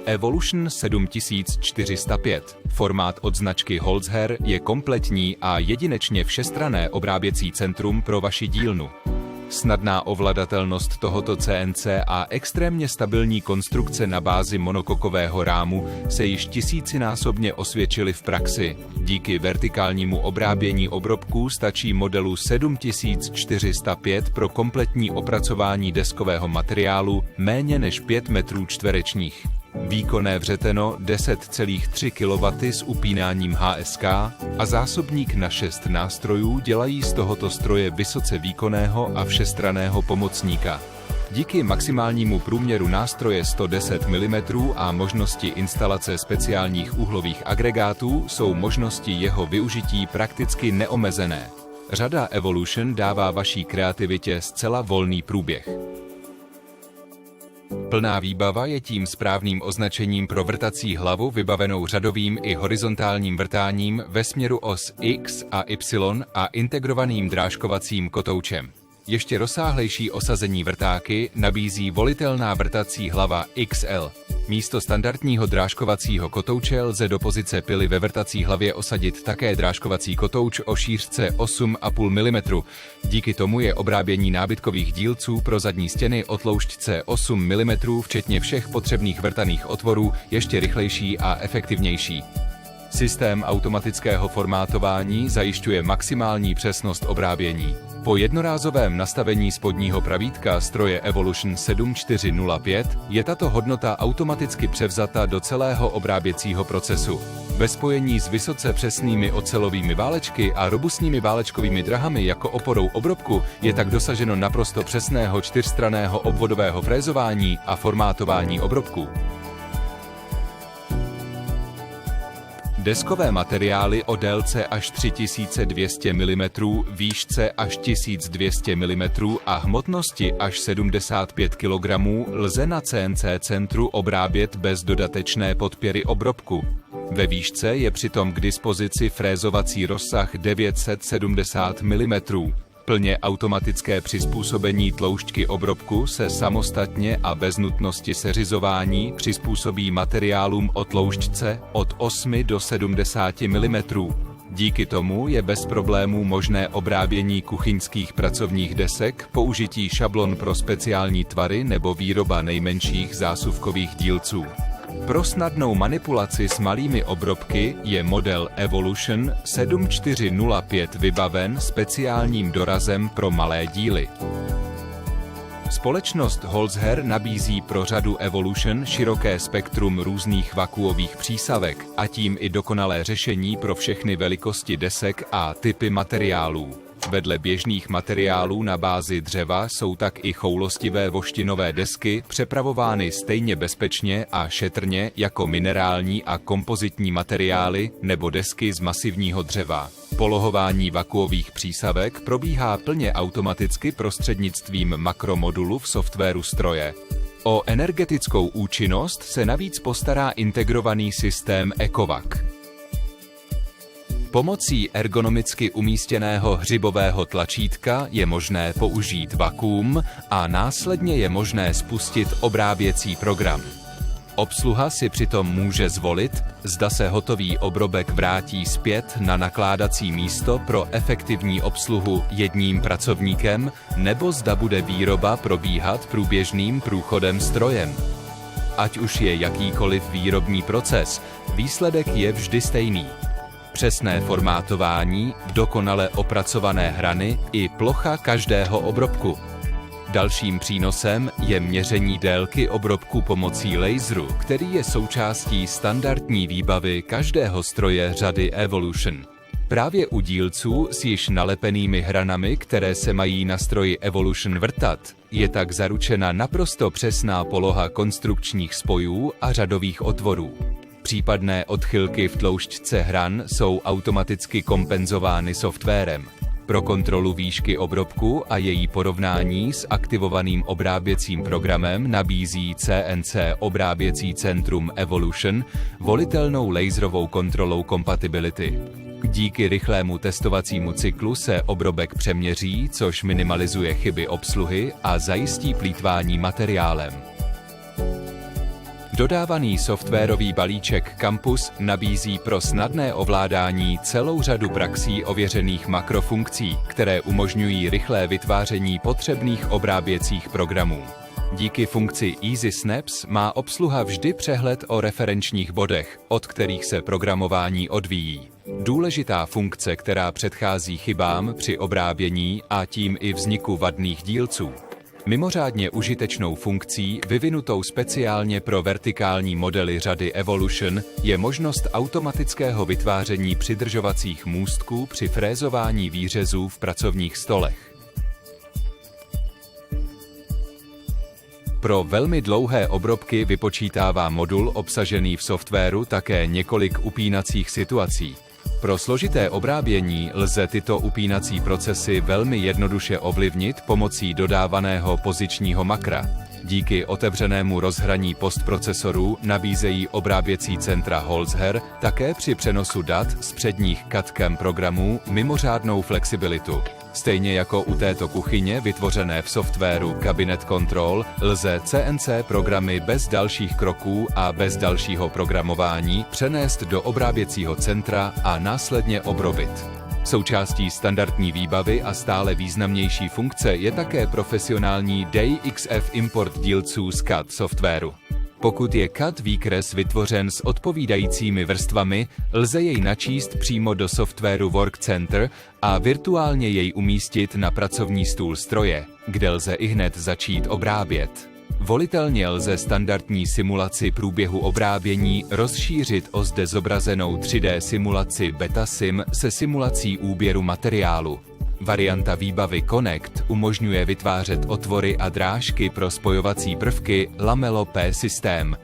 Evolution 7405. Formát od značky Holzher je kompletní a jedinečně všestranné obráběcí centrum pro vaši dílnu. Snadná ovladatelnost tohoto CNC a extrémně stabilní konstrukce na bázi monokokového rámu se již tisícinásobně osvědčily v praxi. Díky vertikálnímu obrábění obrobků stačí modelu 7405 pro kompletní opracování deskového materiálu méně než 5 metrů čtverečních. Výkonné vřeteno 10,3 kW s upínáním HSK a zásobník na 6 nástrojů dělají z tohoto stroje vysoce výkonného a všestranného pomocníka. Díky maximálnímu průměru nástroje 110 mm a možnosti instalace speciálních úhlových agregátů jsou možnosti jeho využití prakticky neomezené. Řada Evolution dává vaší kreativitě zcela volný průběh. Plná výbava je tím správným označením pro vrtací hlavu vybavenou řadovým i horizontálním vrtáním ve směru os X a Y a integrovaným drážkovacím kotoučem. Ještě rozsáhlejší osazení vrtáky nabízí volitelná vrtací hlava XL. Místo standardního drážkovacího kotouče lze do pozice pily ve vrtací hlavě osadit také drážkovací kotouč o šířce 8,5 mm. Díky tomu je obrábění nábytkových dílců pro zadní stěny o tloušťce 8 mm včetně všech potřebných vrtaných otvorů ještě rychlejší a efektivnější. Systém automatického formátování zajišťuje maximální přesnost obrábění. Po jednorázovém nastavení spodního pravítka stroje Evolution 7405 je tato hodnota automaticky převzata do celého obráběcího procesu. Ve spojení s vysoce přesnými ocelovými válečky a robustními válečkovými drahami jako oporou obrobku je tak dosaženo naprosto přesného čtyřstranného obvodového frézování a formátování obrobků. Deskové materiály o délce až 3200 mm, výšce až 1200 mm a hmotnosti až 75 kg lze na CNC centru obrábět bez dodatečné podpěry obrobku. Ve výšce je přitom k dispozici frézovací rozsah 970 mm. Plně automatické přizpůsobení tloušťky obrobku se samostatně a bez nutnosti seřizování přizpůsobí materiálům o tloušťce od 8 do 70 mm. Díky tomu je bez problémů možné obrábění kuchyňských pracovních desek, použití šablon pro speciální tvary nebo výroba nejmenších zásuvkových dílců. Pro snadnou manipulaci s malými obrobky je model Evolution 7405 vybaven speciálním dorazem pro malé díly. Společnost Holzher nabízí pro řadu Evolution široké spektrum různých vakuových přísavek a tím i dokonalé řešení pro všechny velikosti desek a typy materiálů. Vedle běžných materiálů na bázi dřeva jsou tak i choulostivé voštinové desky přepravovány stejně bezpečně a šetrně jako minerální a kompozitní materiály nebo desky z masivního dřeva. Polohování vakuových přísavek probíhá plně automaticky prostřednictvím makromodulu v softwaru stroje. O energetickou účinnost se navíc postará integrovaný systém EcoVac. Pomocí ergonomicky umístěného hřibového tlačítka je možné použít vakuum a následně je možné spustit obráběcí program. Obsluha si přitom může zvolit, zda se hotový obrobek vrátí zpět na nakládací místo pro efektivní obsluhu jedním pracovníkem, nebo zda bude výroba probíhat průběžným průchodem strojem. Ať už je jakýkoliv výrobní proces, výsledek je vždy stejný. Přesné formátování, dokonale opracované hrany i plocha každého obrobku. Dalším přínosem je měření délky obrobku pomocí laseru, který je součástí standardní výbavy každého stroje řady Evolution. Právě u dílců s již nalepenými hranami, které se mají na stroji Evolution vrtat, je tak zaručena naprosto přesná poloha konstrukčních spojů a řadových otvorů. Případné odchylky v tloušťce hran jsou automaticky kompenzovány softwarem. Pro kontrolu výšky obrobku a její porovnání s aktivovaným obráběcím programem nabízí CNC obráběcí centrum Evolution volitelnou laserovou kontrolou kompatibility. Díky rychlému testovacímu cyklu se obrobek přeměří, což minimalizuje chyby obsluhy a zajistí plýtvání materiálem. Dodávaný softwarový balíček Campus nabízí pro snadné ovládání celou řadu praxí ověřených makrofunkcí, které umožňují rychlé vytváření potřebných obráběcích programů. Díky funkci Easy Snaps má obsluha vždy přehled o referenčních bodech, od kterých se programování odvíjí. Důležitá funkce, která předchází chybám při obrábění a tím i vzniku vadných dílců. Mimořádně užitečnou funkcí, vyvinutou speciálně pro vertikální modely řady Evolution, je možnost automatického vytváření přidržovacích můstků při frézování výřezů v pracovních stolech. Pro velmi dlouhé obrobky vypočítává modul obsažený v softwaru také několik upínacích situací. Pro složité obrábění lze tyto upínací procesy velmi jednoduše ovlivnit pomocí dodávaného pozičního makra. Díky otevřenému rozhraní postprocesorů nabízejí obráběcí centra Holzher také při přenosu dat z předních CAD/CAM programů mimořádnou flexibilitu. Stejně jako u této kuchyně vytvořené v softwaru Cabinet Control lze CNC programy bez dalších kroků a bez dalšího programování přenést do obráběcího centra a následně obrobit. Součástí standardní výbavy a stále významnější funkce je také profesionální DXF import dílců z CAD softwaru. Pokud je CAD výkres vytvořen s odpovídajícími vrstvami, lze jej načíst přímo do softwaru Work Center a virtuálně jej umístit na pracovní stůl stroje, kde lze ihned začít obrábět. Volitelně lze standardní simulaci průběhu obrábění rozšířit o zde zobrazenou 3D simulaci Betasim se simulací úběru materiálu. Varianta výbavy Connect umožňuje vytvářet otvory a drážky pro spojovací prvky Lamelo P systém.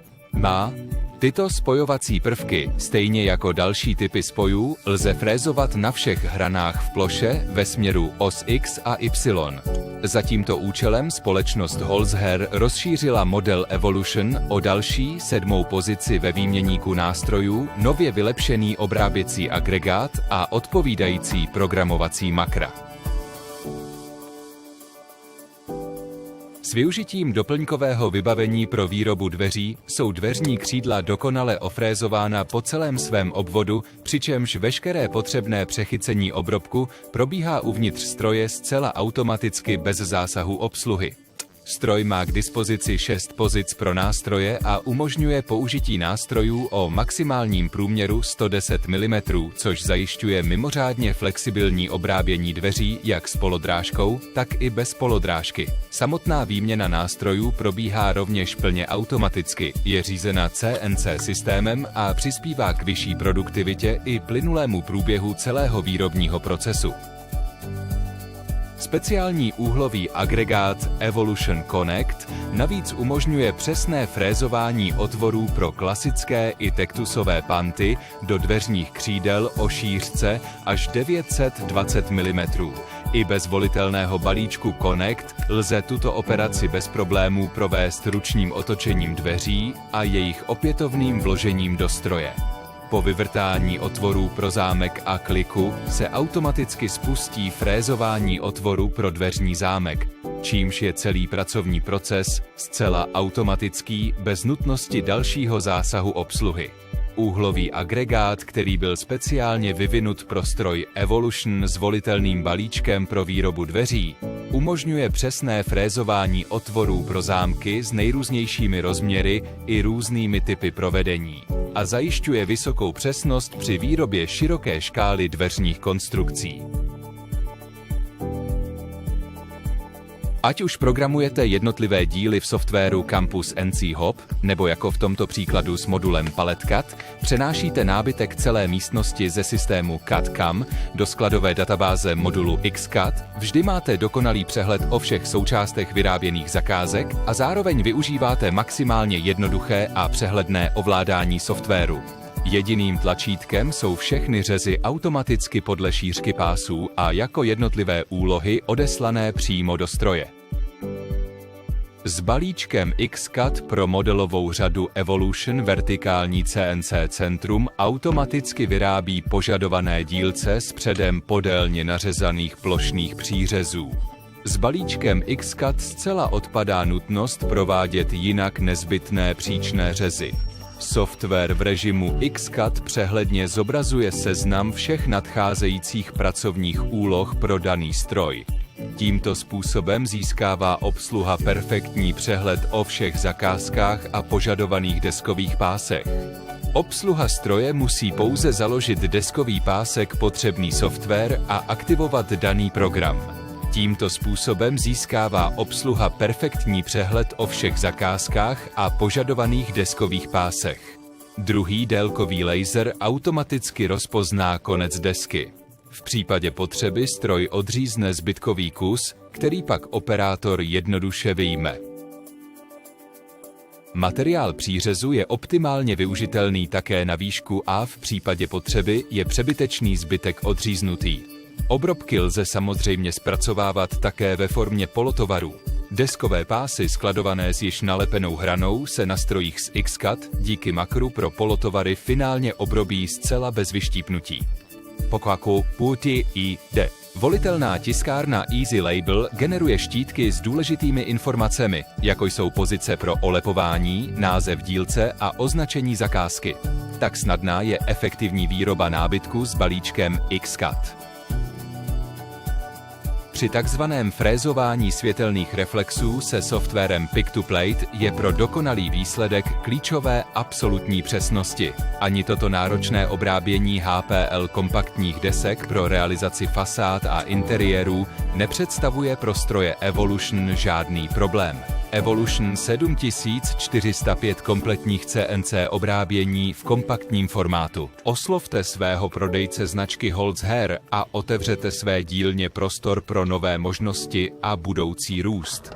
Tyto spojovací prvky, stejně jako další typy spojů, lze frézovat na všech hranách v ploše ve směru os X a Y. Za tímto účelem společnost Holzher rozšířila model Evolution o další 7. pozici ve výměníku nástrojů, nově vylepšený obráběcí agregát a odpovídající programovací makra. S využitím doplňkového vybavení pro výrobu dveří jsou dveřní křídla dokonale ofrézována po celém svém obvodu, přičemž veškeré potřebné přechycení obrobku probíhá uvnitř stroje zcela automaticky bez zásahu obsluhy. Stroj má k dispozici 6 pozic pro nástroje a umožňuje použití nástrojů o maximálním průměru 110 mm, což zajišťuje mimořádně flexibilní obrábění dveří jak s polodrážkou, tak i bez polodrážky. Samotná výměna nástrojů probíhá rovněž plně automaticky, je řízena CNC systémem a přispívá k vyšší produktivitě i plynulému průběhu celého výrobního procesu. Speciální úhlový agregát Evolution Connect navíc umožňuje přesné frézování otvorů pro klasické i tektusové panty do dveřních křídel o šířce až 920 mm. I bez volitelného balíčku Connect lze tuto operaci bez problémů provést ručním otočením dveří a jejich opětovným vložením do stroje. Po vyvrtání otvorů pro zámek a kliku se automaticky spustí frézování otvoru pro dveřní zámek, čímž je celý pracovní proces zcela automatický bez nutnosti dalšího zásahu obsluhy. Úhlový agregát, který byl speciálně vyvinut pro stroj Evolution s volitelným balíčkem pro výrobu dveří, umožňuje přesné frézování otvorů pro zámky s nejrůznějšími rozměry i různými typy provedení a zajišťuje vysokou přesnost při výrobě široké škály dveřních konstrukcí. Ať už programujete jednotlivé díly v softwaru Campus NC Hop, nebo jako v tomto příkladu s modulem Palette CAD, přenášíte nábytek celé místnosti ze systému CAD/CAM do skladové databáze modulu XCAD, vždy máte dokonalý přehled o všech součástech vyráběných zakázek a zároveň využíváte maximálně jednoduché a přehledné ovládání softwaru. Jediným tlačítkem jsou všechny řezy automaticky podle šířky pásů a jako jednotlivé úlohy odeslané přímo do stroje. S balíčkem XCAD pro modelovou řadu Evolution vertikální CNC centrum automaticky vyrábí požadované dílce s předem podélně nařezaných plošných přířezů. S balíčkem XCAD zcela odpadá nutnost provádět jinak nezbytné příčné řezy. Software v režimu XCAD přehledně zobrazuje seznam všech nadcházejících pracovních úloh pro daný stroj. Tímto způsobem získává obsluha perfektní přehled o všech zakázkách a požadovaných deskových pásech. Obsluha stroje musí pouze založit deskový pásek potřebný software a aktivovat daný program. Tímto způsobem získává obsluha perfektní přehled o všech zakázkách a požadovaných deskových pásech. Druhý délkový laser automaticky rozpozná konec desky. V případě potřeby stroj odřízne zbytkový kus, který pak operátor jednoduše vyjme. Materiál přířezu je optimálně využitelný také na výšku a v případě potřeby je přebytečný zbytek odříznutý. Obrobky lze samozřejmě zpracovávat také ve formě polotovarů. Deskové pásy skladované s již nalepenou hranou se na strojích z XCAD díky makru pro polotovary finálně obrobí zcela bez vyštípnutí. Pokvaku Puti ID. Volitelná tiskárna Easy Label generuje štítky s důležitými informacemi, jako jsou pozice pro olepování, název dílce a označení zakázky. Tak snadná je efektivní výroba nábytku s balíčkem XCAD. Při takzvaném frézování světelných reflexů se softwarem Pick-to-Plate je pro dokonalý výsledek klíčové absolutní přesnosti. Ani toto náročné obrábění HPL kompaktních desek pro realizaci fasád a interiérů nepředstavuje pro stroje Evolution žádný problém. Evolution 7405 kompletních CNC obrábění v kompaktním formátu. Oslovte svého prodejce značky Holzher a otevřete své dílně prostor pro nové možnosti a budoucí růst.